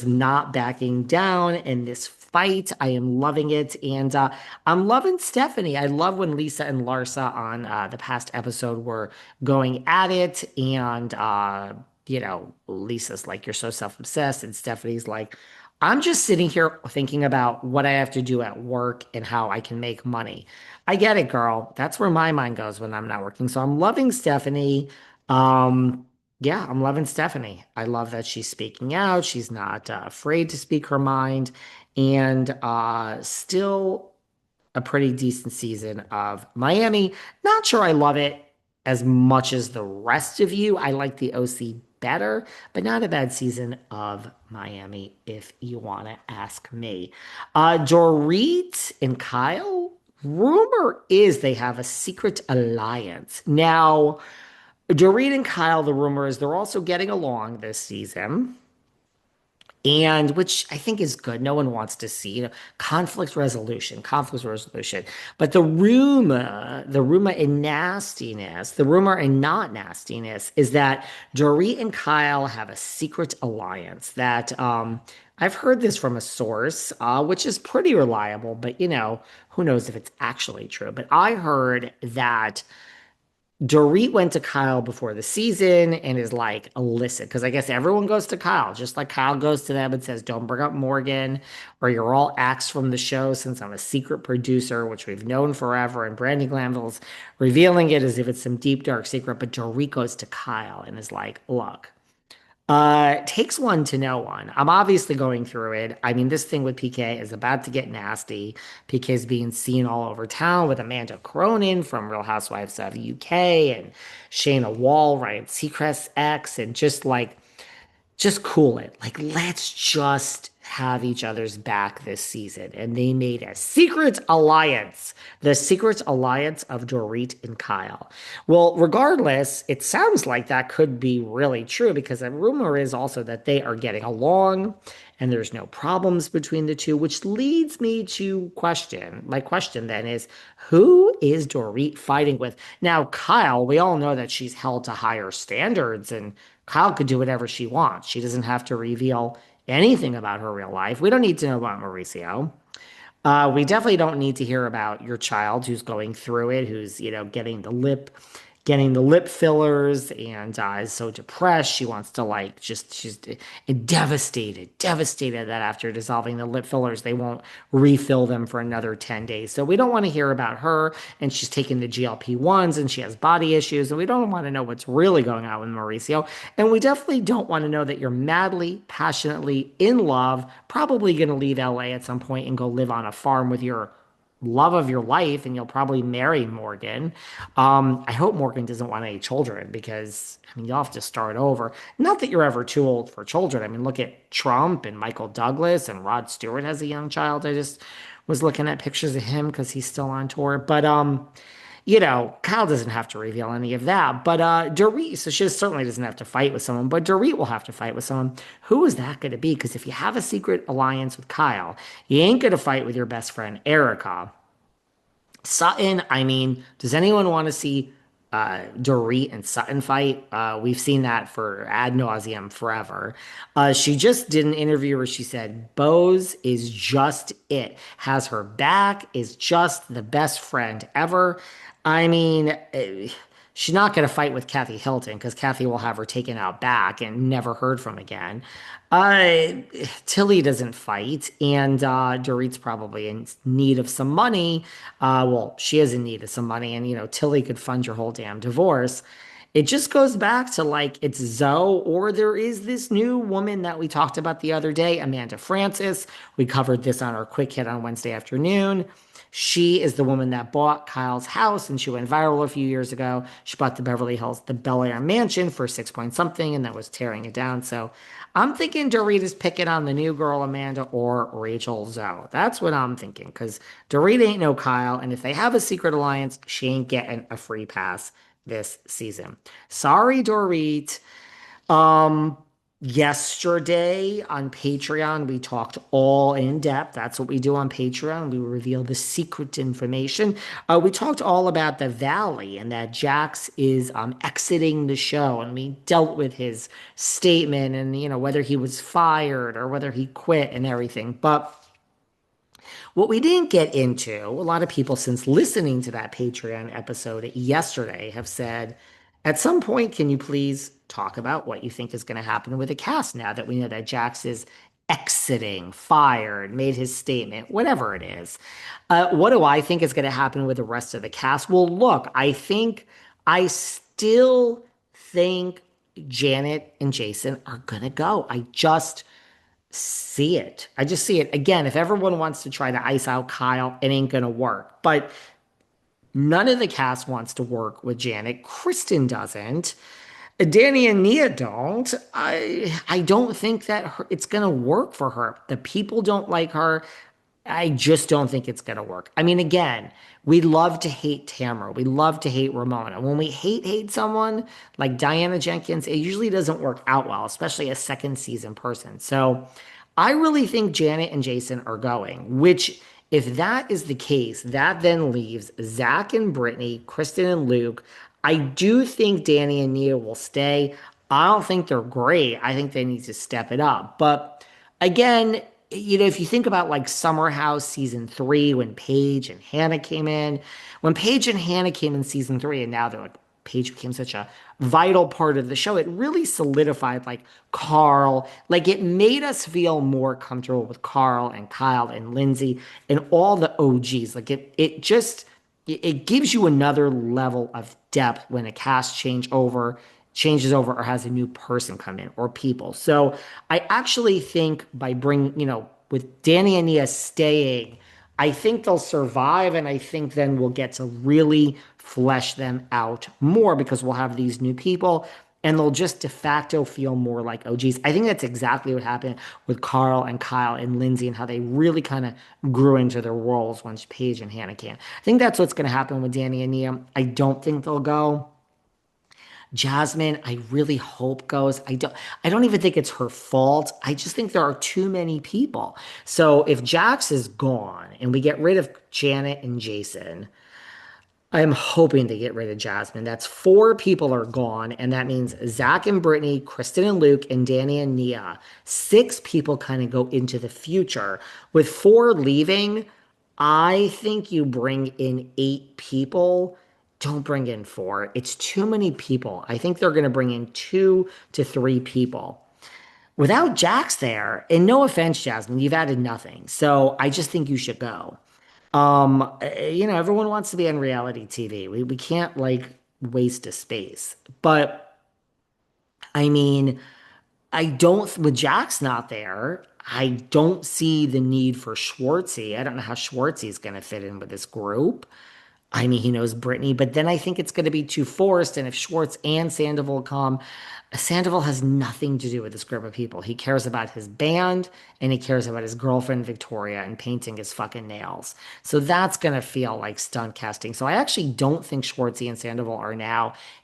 not backing down in this fight. I am loving it. And I'm loving Stephanie. I love when Lisa and Larsa on the past episode were going at it. And, Lisa's like, you're so self-obsessed. And Stephanie's like, I'm just sitting here thinking about what I have to do at work and how I can make money. I get it, girl. That's where my mind goes when I'm not working. So I'm loving Stephanie. Yeah, I'm loving Stephanie. I love that she's speaking out. She's not afraid to speak her mind. And still a pretty decent season of Miami. Not sure I love it as much as the rest of you. I like the OC better, but not a bad season of Miami, if you want to ask me. Dorit and Kyle, rumor is they have a secret alliance. Now, Dorit and Kyle, the rumor is they're also getting along this season, and which I think is good. No one wants to see, conflict resolution. But the rumor and not nastiness is that Dorit and Kyle have a secret alliance that I've heard this from a source, which is pretty reliable, but who knows if it's actually true. But I heard that Dorit went to Kyle before the season and is like, listen, because I guess everyone goes to Kyle, just like Kyle goes to them and says, don't bring up Morgan or you're all axed from the show since I'm a secret producer, which we've known forever. And Brandi Glanville's revealing it as if it's some deep, dark secret. But Dorit goes to Kyle and is like, look, takes one to know one. I'm obviously going through it. I mean, this thing with PK is about to get nasty. PK is being seen all over town with Amanda Cronin from Real Housewives of UK and Shayna Wall, Ryan Seacrest's ex, and just cool it. Like, let's just have each other's back this season. And they made a secret alliance, the secret alliance of Dorit and Kyle. Well, regardless, it sounds like that could be really true because the rumor is also that they are getting along and there's no problems between the two, which leads me to question. My question then is, who is Dorit fighting with? Now, Kyle, we all know that she's held to higher standards and Kyle could do whatever she wants. She doesn't have to reveal anything about her real life. We don't need to know about Mauricio. We definitely don't need to hear about your child who's going through it, who's, getting the lip fillers and is so depressed. She wants to she's devastated that after dissolving the lip fillers, they won't refill them for another 10 days. So we don't want to hear about her. And she's taking the GLP-1s and she has body issues. And we don't want to know what's really going on with Mauricio. And we definitely don't want to know that you're madly, passionately in love, probably going to leave LA at some point and go live on a farm with your love of your life and you'll probably marry Morgan. I hope Morgan doesn't want any children because I mean you'll have to start over. Not that you're ever too old for children. I mean look at Trump and Michael Douglas and Rod Stewart has a young child. I just was looking at pictures of him because he's still on tour. But Kyle doesn't have to reveal any of that. But Dorit, so she certainly doesn't have to fight with someone, but Dorit will have to fight with someone. Who is that going to be? Because if you have a secret alliance with Kyle, you ain't going to fight with your best friend, Erica. Sutton, I mean, does anyone want to see Dorit and Sutton fight? We've seen that for ad nauseum forever. She just did an interview where she said, Bose is just it, has her back, is just the best friend ever. I mean, she's not going to fight with Kathy Hilton because Kathy will have her taken out back and never heard from again. Uh, Tilly doesn't fight, and Dorit's probably in need of some money. Well, she is in need of some money, and Tilly could fund your whole damn divorce. It just goes back to like it's Zoe, or there is this new woman that we talked about the other day, Amanda Francis. We covered this on our quick hit on Wednesday afternoon. She is the woman that bought Kyle's house and she went viral a few years ago. She bought the Beverly Hills, the Bel Air mansion for 6 point something and that was tearing it down. So I'm thinking Dorit is picking on the new girl Amanda or Rachel Zoe. That's what I'm thinking because Dorit ain't no Kyle. And if they have a secret alliance, she ain't getting a free pass this season. Sorry, Dorit. Um, Yesterday on Patreon, we talked all in depth. That's what we do on Patreon. We reveal the secret information. We talked all about the Valley and that Jax is exiting the show, and we dealt with his statement and whether he was fired or whether he quit and everything. But what we didn't get into, a lot of people since listening to that Patreon episode yesterday have said, at some point, can you please talk about what you think is going to happen with the cast now that we know that Jax is exiting, fired, made his statement, whatever it is? What do I think is going to happen with the rest of the cast? Well, look, I still think Janet and Jason are going to go. I just see it. I just see it. Again, if everyone wants to try to ice out Kyle, it ain't gonna work. But none of the cast wants to work with Janet. Kristen doesn't. Danny and Nia don't. I don't think that it's gonna work for her. The people don't like her. I just don't think it's gonna work. I mean, again, we love to hate Tamara. We love to hate Ramona. When we hate someone like Diana Jenkins, it usually doesn't work out well, especially a second season person. So I really think Janet and Jason are going, which if that is the case, that then leaves Zach and Brittany, Kristen and Luke. I do think Danny and Nia will stay. I don't think they're great. I think they need to step it up. But again, if you think about like Summer House season three, when Paige and Hannah came in, when Paige and Hannah came in season three, and now they're like, Paige became such a vital part of the show. It really solidified like Carl, like it made us feel more comfortable with Carl and Kyle and Lindsay and all the OGs. Like it gives you another level of depth when a cast changes over or has a new person come in or people. So I actually think by bringing, with Danny and Nia staying, I think they'll survive, and I think then we'll get to really flesh them out more because we'll have these new people and they'll just de facto feel more like OGs. I think that's exactly what happened with Carl and Kyle and Lindsay and how they really kind of grew into their roles once Paige and Hannah came. I think that's what's going to happen with Danny and Nia. I don't think they'll go. Jasmine, I really hope goes. I don't even think it's her fault. I just think there are too many people. So if Jax is gone and we get rid of Janet and Jason, I'm hoping to get rid of Jasmine. That's four people are gone, and that means Zach and Brittany, Kristen and Luke, and Danny and Nia. Six people kind of go into the future. With four leaving, I think you bring in eight people. Don't bring in four. It's too many people. I think they're going to bring in two to three people. Without Jax there, and no offense, Jasmine, you've added nothing. So I just think you should go. Everyone wants to be on reality TV. We can't like waste a space. But I mean, I don't, with Jax not there, I don't see the need for Schwartzy. I don't know how Schwartzy's going to fit in with this group. I mean, he knows Brittany, but then I think it's going to be too forced. And if Schwartz and Sandoval come, Sandoval has nothing to do with this group of people. He cares about his band and he cares about his girlfriend, Victoria, and painting his fucking nails. So that's going to feel like stunt casting. So I actually don't think Schwartzy and Sandoval are now